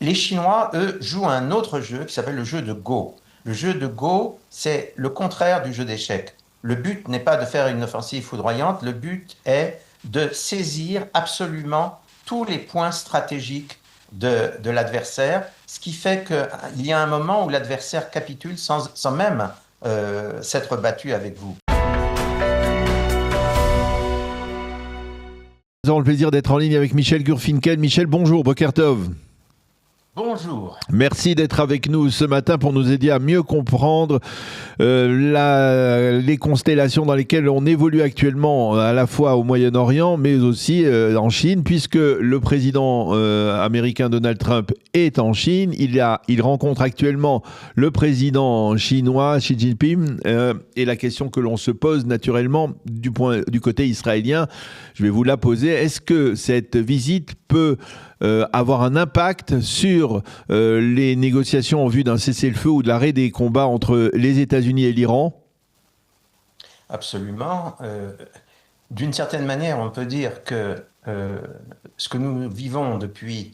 Les Chinois, eux, jouent un autre jeu qui s'appelle le jeu de Go. Le jeu de Go, c'est le contraire du jeu d'échecs. Le but n'est pas de faire une offensive foudroyante, le but est de saisir absolument tous les points stratégiques de l'adversaire, ce qui fait qu'il y a un moment où l'adversaire capitule sans même s'être battu avec vous. Nous avons le plaisir d'être en ligne avec Michel Gurfinkel. Michel, bonjour, Boker Tov. Bonjour. Merci d'être avec nous ce matin pour nous aider à mieux comprendre les constellations dans lesquelles on évolue actuellement, à la fois au Moyen-Orient, mais aussi en Chine, puisque le président américain Donald Trump est en Chine. Il rencontre actuellement le président chinois Xi Jinping. Et la question que l'on se pose naturellement du côté israélien, je vais vous la poser. Est-ce que cette visite peut avoir un impact sur les négociations en vue d'un cessez-le-feu ou de l'arrêt des combats entre les États-Unis et l'Iran? Absolument. D'une certaine manière, on peut dire que ce que nous vivons depuis,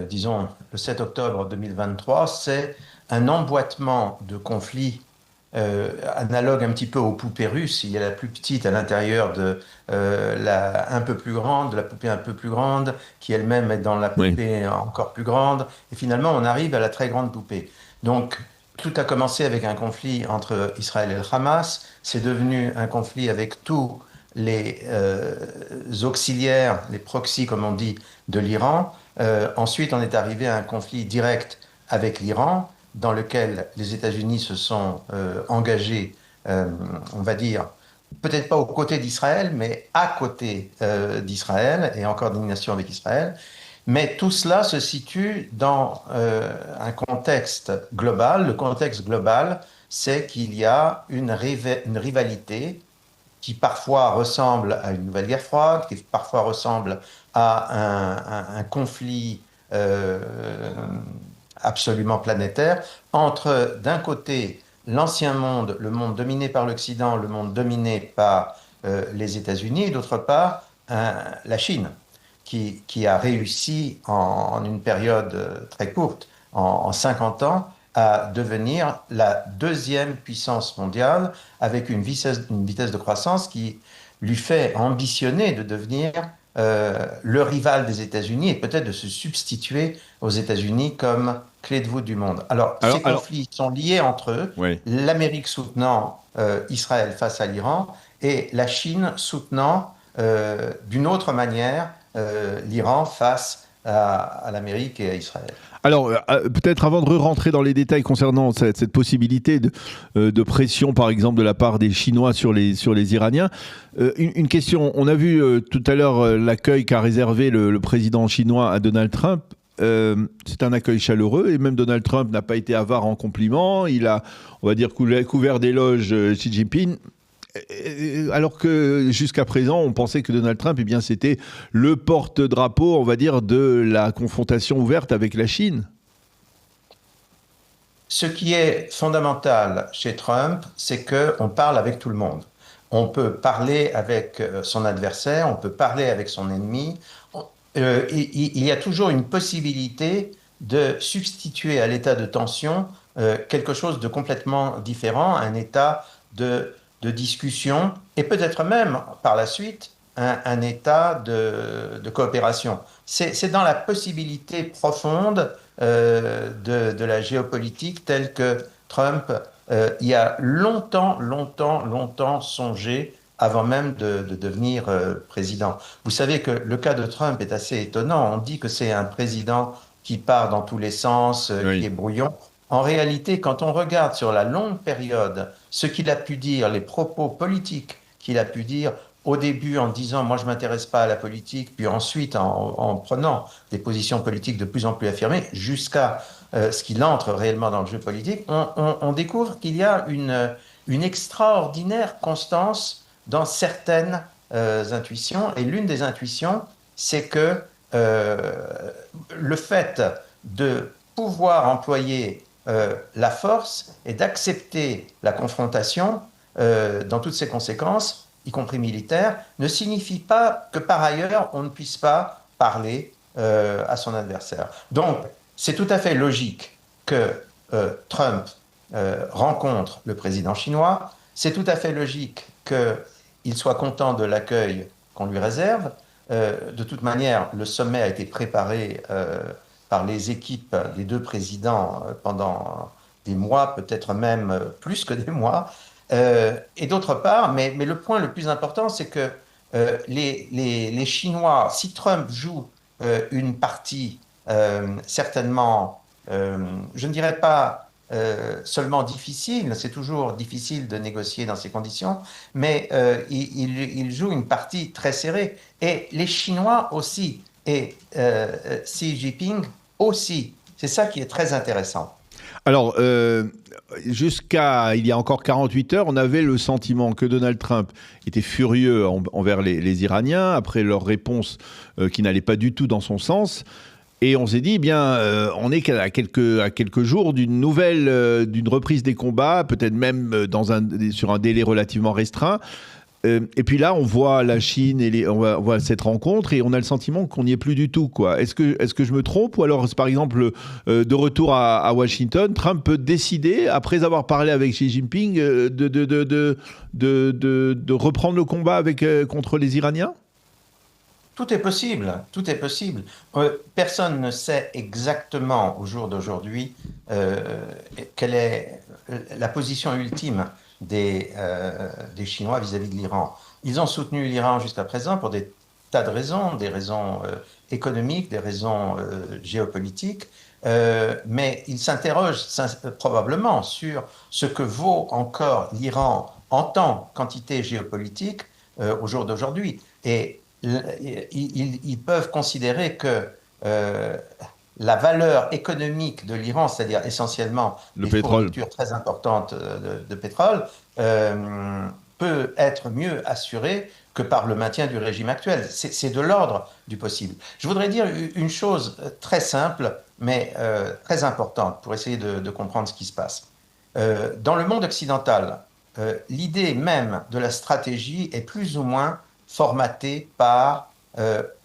disons, le 7 octobre 2023, c'est un emboîtement de conflits analogue un petit peu aux poupées russes. Il y a la plus petite à l'intérieur de la un peu plus grande, de la poupée un peu plus grande, qui elle-même est dans la Oui. poupée encore plus grande. Et finalement, on arrive à la très grande poupée. Donc, tout a commencé avec un conflit entre Israël et le Hamas. C'est devenu un conflit avec tous les auxiliaires, les proxys, comme on dit, de l'Iran. Ensuite, on est arrivé à un conflit direct avec l'Iran, dans lequel les États-Unis se sont engagés, on va dire, peut-être pas aux côtés d'Israël, mais à côté d'Israël et en coordination avec Israël. Mais tout cela se situe dans un contexte global. Le contexte global, c'est qu'il y a une rivalité qui parfois ressemble à une nouvelle guerre froide, qui parfois ressemble à un conflit absolument planétaire, entre d'un côté l'ancien monde, le monde dominé par l'Occident, le monde dominé par les États-Unis, et d'autre part la Chine, qui a réussi en une période très courte, en 50 ans, à devenir la deuxième puissance mondiale avec une vitesse de croissance qui lui fait ambitionner de devenir le rival des États-Unis et peut-être de se substituer aux États-Unis comme clé de voûte du monde. Alors, ces Alors, conflits sont liés entre eux, oui. l'Amérique soutenant Israël face à l'Iran et la Chine soutenant d'une autre manière l'Iran face à l'Amérique et à Israël. Alors, peut-être avant de rentrer dans les détails concernant cette possibilité de pression, par exemple, de la part des Chinois sur les Iraniens, une question. On a vu tout à l'heure l'accueil qu'a réservé le président chinois à Donald Trump. C'est un accueil chaleureux et même Donald Trump n'a pas été avare en compliments. Il a, on va dire, couvert d'éloges Xi Jinping. Alors que jusqu'à présent, on pensait que Donald Trump, eh bien, c'était le porte-drapeau, on va dire, de la confrontation ouverte avec la Chine. Ce qui est fondamental chez Trump, c'est qu'on parle avec tout le monde. On peut parler avec son adversaire, on peut parler avec son ennemi. Il y a toujours une possibilité de substituer à l'état de tension quelque chose de complètement différent, un état de discussion et peut-être même par la suite un état de coopération. C'est dans la possibilité profonde de la géopolitique telle que Trump y a longtemps songé avant même de devenir président. Vous savez que le cas de Trump est assez étonnant. On dit que c'est un président qui part dans tous les sens, qui Oui. est brouillon. En réalité, quand on regarde sur la longue période ce qu'il a pu dire, les propos politiques qu'il a pu dire au début en disant moi je m'intéresse pas à la politique, puis ensuite en prenant des positions politiques de plus en plus affirmées jusqu'à ce qu'il entre réellement dans le jeu politique, on découvre qu'il y a une extraordinaire constance dans certaines intuitions. Et l'une des intuitions, c'est que le fait de pouvoir employer la force et d'accepter la confrontation dans toutes ses conséquences, y compris militaires, ne signifie pas que par ailleurs on ne puisse pas parler à son adversaire. Donc, c'est tout à fait logique que Trump rencontre le président chinois. C'est tout à fait logique qu'il soit content de l'accueil qu'on lui réserve. De toute manière, le sommet a été préparé par les équipes des deux présidents pendant des mois, peut-être même plus que des mois. Et d'autre part, mais le point le plus important, c'est que les Chinois, si Trump joue une partie certainement, je ne dirais pas seulement difficile, c'est toujours difficile de négocier dans ces conditions, mais il joue une partie très serrée. Et les Chinois aussi, et Xi Jinping aussi. C'est ça qui est très intéressant. Alors, jusqu'à il y a encore 48 heures, on avait le sentiment que Donald Trump était furieux envers les Iraniens après leur réponse qui n'allait pas du tout dans son sens. Et on s'est dit, eh bien, on est à quelques jours d'une d'une reprise des combats, peut-être même sur un délai relativement restreint. Et puis là, on voit la Chine et on voit cette rencontre et on a le sentiment qu'on n'y est plus du tout, quoi. Est-ce que je me trompe ou alors, par exemple, de retour à Washington, Trump peut décider, après avoir parlé avec Xi Jinping, de reprendre le combat contre les Iraniens? Tout est possible, tout est possible. Personne ne sait exactement au jour d'aujourd'hui quelle est la position ultime des Chinois vis-à-vis de l'Iran. Ils ont soutenu l'Iran jusqu'à présent pour des tas de raisons, des raisons économiques, des raisons géopolitiques, mais ils s'interrogent probablement sur ce que vaut encore l'Iran en tant qu'entité géopolitique au jour d'aujourd'hui. Et ils peuvent considérer que la valeur économique de l'Iran, c'est-à-dire essentiellement Le des pétrole. fournitures très importantes de pétrole, peut être mieux assurée que par le maintien du régime actuel. C'est de l'ordre du possible. Je voudrais dire une chose très simple, mais très importante pour essayer de comprendre ce qui se passe. Dans le monde occidental, l'idée même de la stratégie est plus ou moins formatée par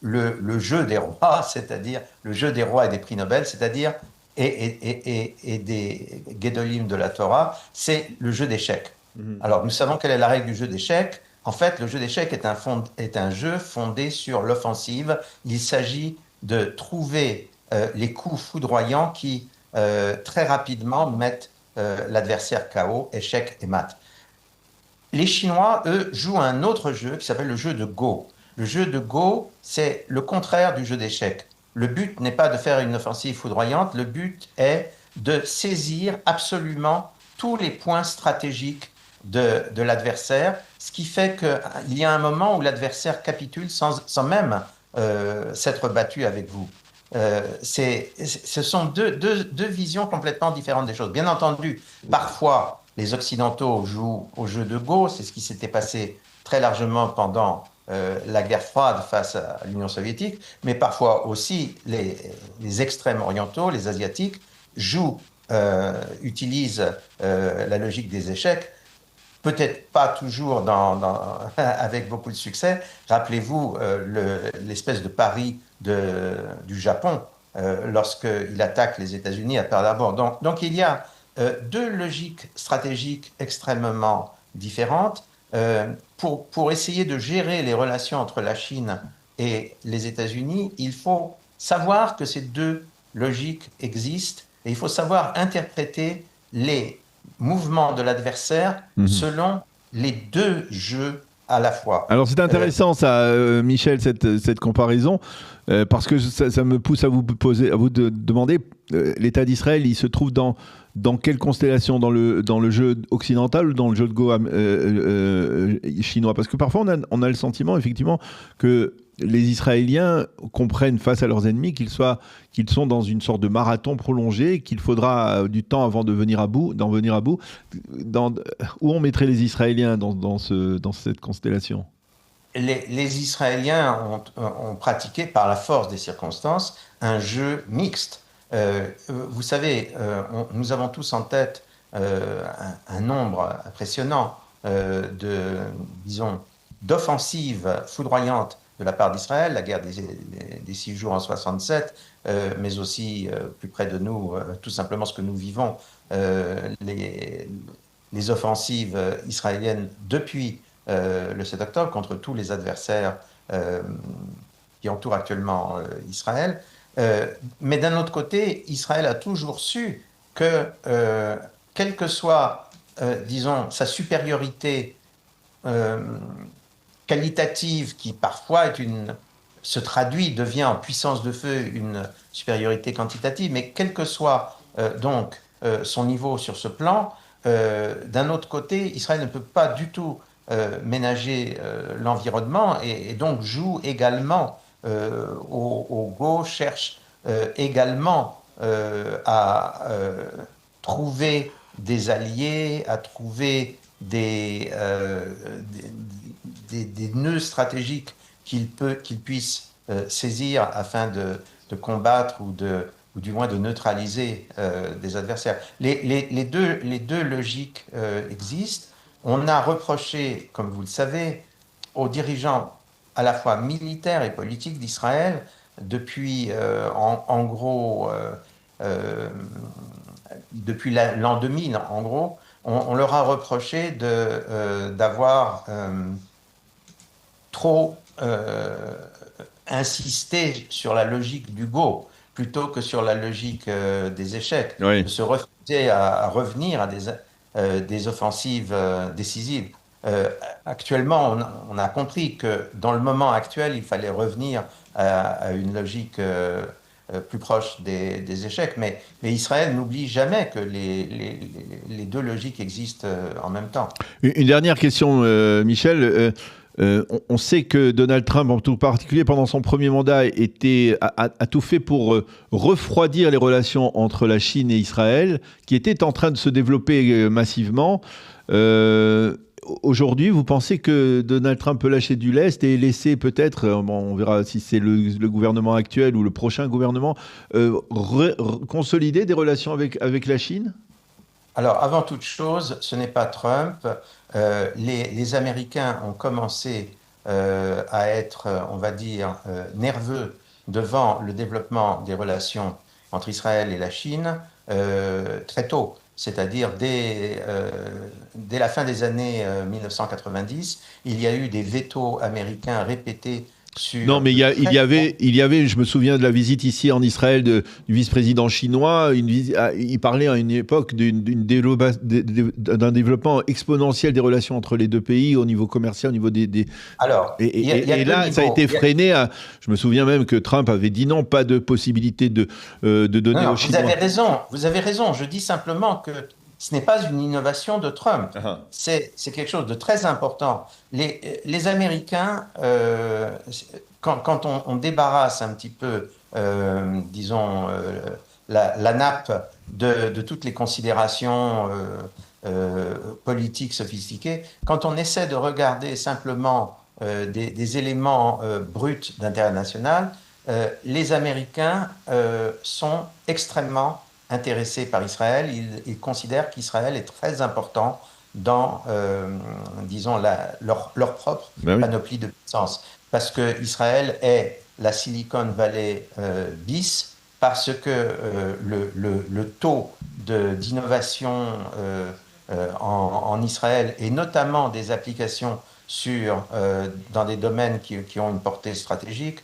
le jeu des rois, c'est-à-dire le jeu des rois et des prix Nobel, c'est-à-dire et des Gedolim de la Torah, c'est le jeu d'échecs. Alors, nous savons quelle est la règle du jeu d'échecs. En fait, le jeu d'échecs est un jeu fondé sur l'offensive. Il s'agit de trouver les coups foudroyants qui, très rapidement, mettent l'adversaire KO, échec et mat. Les Chinois, eux, jouent un autre jeu qui s'appelle le jeu de Go. Le jeu de Go, c'est le contraire du jeu d'échecs. Le but n'est pas de faire une offensive foudroyante, le but est de saisir absolument tous les points stratégiques de l'adversaire, ce qui fait qu'il y a un moment où l'adversaire capitule sans même s'être battu avec vous. Ce sont deux visions complètement différentes des choses. Bien entendu, parfois, les Occidentaux jouent au jeu de Go, c'est ce qui s'était passé très largement pendant la guerre froide face à l'Union soviétique, mais parfois aussi les extrêmes orientaux, les Asiatiques, utilisent la logique des échecs, peut-être pas toujours avec beaucoup de succès. Rappelez-vous l'espèce de pari du Japon lorsqu'il attaque les États-Unis à Pearl Harbor. Donc il y a deux logiques stratégiques extrêmement différentes. Pour essayer de gérer les relations entre la Chine et les États-Unis, il faut savoir que ces deux logiques existent et il faut savoir interpréter les mouvements de l'adversaire selon les deux jeux à la fois. Alors c'est intéressant ça, Michel, cette comparaison, parce que ça me pousse à vous demander, l'État d'Israël, il se trouve dans quelle constellation, dans le jeu occidental ou dans le jeu de Go chinois? Parce que parfois on a le sentiment effectivement que les Israéliens comprennent face à leurs ennemis qu'ils sont dans une sorte de marathon prolongé, qu'il faudra du temps avant d'en venir à bout. Où on mettrait les Israéliens dans cette constellation? Les Israéliens ont pratiqué par la force des circonstances un jeu mixte. Vous savez, nous avons tous en tête un nombre impressionnant d'offensives foudroyantes de la part d'Israël, la guerre des 6 jours en 67, mais aussi plus près de nous, tout simplement ce que nous vivons, les offensives israéliennes depuis le 7 octobre contre tous les adversaires qui entourent actuellement Israël. Mais d'un autre côté, Israël a toujours su que, quelle que soit, disons, sa supériorité qualitative, qui parfois se traduit, devient en puissance de feu une supériorité quantitative, mais quel que soit donc son niveau sur ce plan, d'un autre côté, Israël ne peut pas du tout ménager l'environnement et donc joue également au go, cherche également à trouver des alliés, à trouver des nœuds stratégiques qu'il puisse saisir afin de combattre ou du moins de neutraliser des adversaires. Les deux logiques existent. On a reproché, comme vous le savez, aux dirigeants à la fois militaires et politiques d'Israël depuis, en gros, depuis l'an 2000, en gros, on leur a reproché d'avoir trop insisté sur la logique du go plutôt que sur la logique des échecs, Oui. de se refuser à revenir à des offensives décisives. Actuellement, on a compris que dans le moment actuel, il fallait revenir à une logique plus proche des échecs. Mais Israël n'oublie jamais que les deux logiques existent en même temps. Une dernière question, Michel. On sait que Donald Trump, en tout particulier pendant son premier mandat, a tout fait pour refroidir les relations entre la Chine et Israël, qui étaient en train de se développer massivement. Aujourd'hui, vous pensez que Donald Trump peut lâcher du lest et laisser peut-être, on verra si c'est le gouvernement actuel ou le prochain gouvernement, consolider des relations avec la Chine ? Alors, avant toute chose, ce n'est pas Trump. Les Américains ont commencé à être, on va dire, nerveux devant le développement des relations entre Israël et la Chine très tôt, c'est-à-dire dès la fin des années 1990. Il y a eu des vétos américains répétés sur... Non, mais il y avait, je me souviens de la visite ici en Israël du vice-président chinois. Il parlait à une époque d'un développement exponentiel des relations entre les deux pays au niveau commercial, au niveau des... Alors, et là, ça a été freiné. Je me souviens même que Trump avait dit non, pas de possibilité de donner aux Chinois. Vous avez raison. Je dis simplement que ce n'est pas une innovation de Trump. C'est quelque chose de très important. Les Américains, quand on débarrasse un petit peu, disons, la nappe de toutes les considérations politiques sophistiquées, quand on essaie de regarder simplement des éléments bruts d'intérêt national, les Américains sont extrêmement intéressés par Israël. Ils considèrent qu'Israël est très important dans, disons, leur propre panoplie de puissance. Parce qu'Israël est la Silicon Valley bis, parce que le taux d'innovation en Israël, et notamment des applications dans des domaines qui ont une portée stratégique,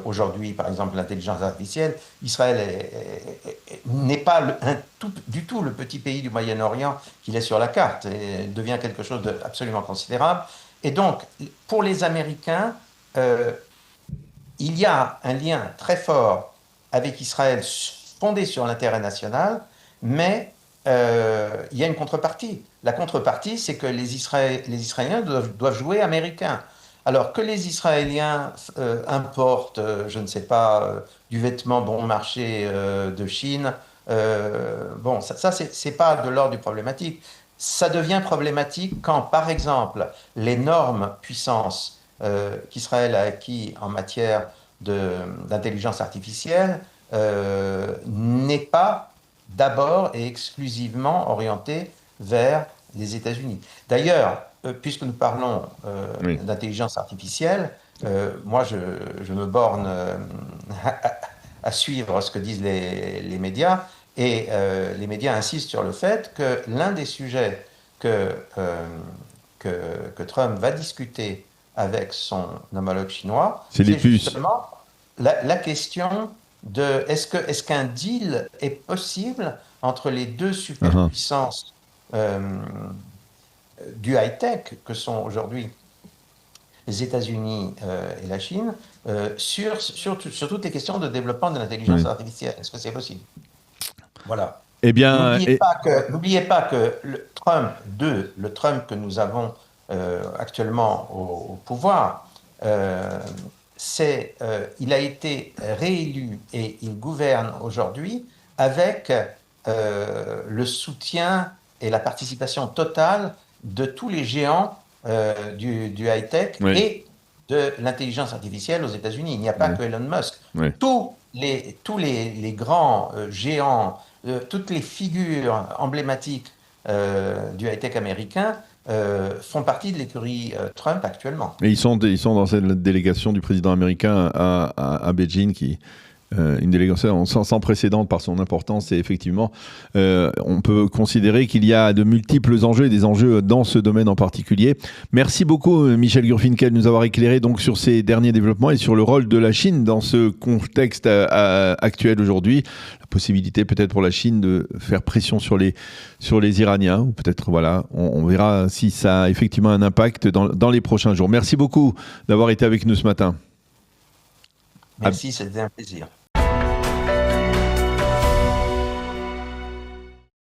aujourd'hui, par exemple, l'intelligence artificielle, Israël n'est pas du tout le petit pays du Moyen-Orient qu'il est sur la carte, et devient quelque chose d'absolument considérable. Et donc, pour les Américains, il y a un lien très fort avec Israël fondé sur l'intérêt national, mais il y a une contrepartie. La contrepartie, c'est que les Israéliens doivent jouer américains. Alors que les Israéliens importent, je ne sais pas, du vêtement bon marché de Chine, bon, ça c'est pas de l'ordre du problématique. Ça devient problématique quand, par exemple, l'énorme puissance qu'Israël a acquis en matière d'intelligence artificielle n'est pas d'abord et exclusivement orientée vers les États-Unis. D'ailleurs, puisque nous parlons d'intelligence artificielle, moi, je me borne à suivre ce que disent les médias, et les médias insistent sur le fait que l'un des sujets que, que Trump va discuter avec son homologue chinois, C'est les c'est puces. justement la question de est-ce qu'un deal est possible entre les deux superpuissances du high-tech que sont aujourd'hui les États-Unis et la Chine sur toutes les questions de développement de l'intelligence artificielle. Est-ce que c'est possible? Voilà. Eh bien, N'oubliez pas que le Trump que nous avons actuellement au pouvoir, il a été réélu et il gouverne aujourd'hui avec le soutien et la participation totale de tous les géants du high-tech et de l'intelligence artificielle aux États-Unis. Il n'y a pas que Elon Musk. Tous les grands géants, toutes les figures emblématiques du high-tech américain font partie de l'écurie Trump actuellement. Et ils sont dans cette délégation du président américain à Beijing une délégation sans précédent par son importance, et effectivement on peut considérer qu'il y a de multiples enjeux et des enjeux dans ce domaine en particulier. Merci beaucoup Michel Gurfinkel de nous avoir éclairé donc sur ces derniers développements et sur le rôle de la Chine dans ce contexte actuel aujourd'hui. La possibilité peut-être pour la Chine de faire pression sur les Iraniens, ou peut-être voilà, on verra si ça a effectivement un impact dans les prochains jours. Merci beaucoup d'avoir été avec nous ce matin. Merci, c'était un plaisir.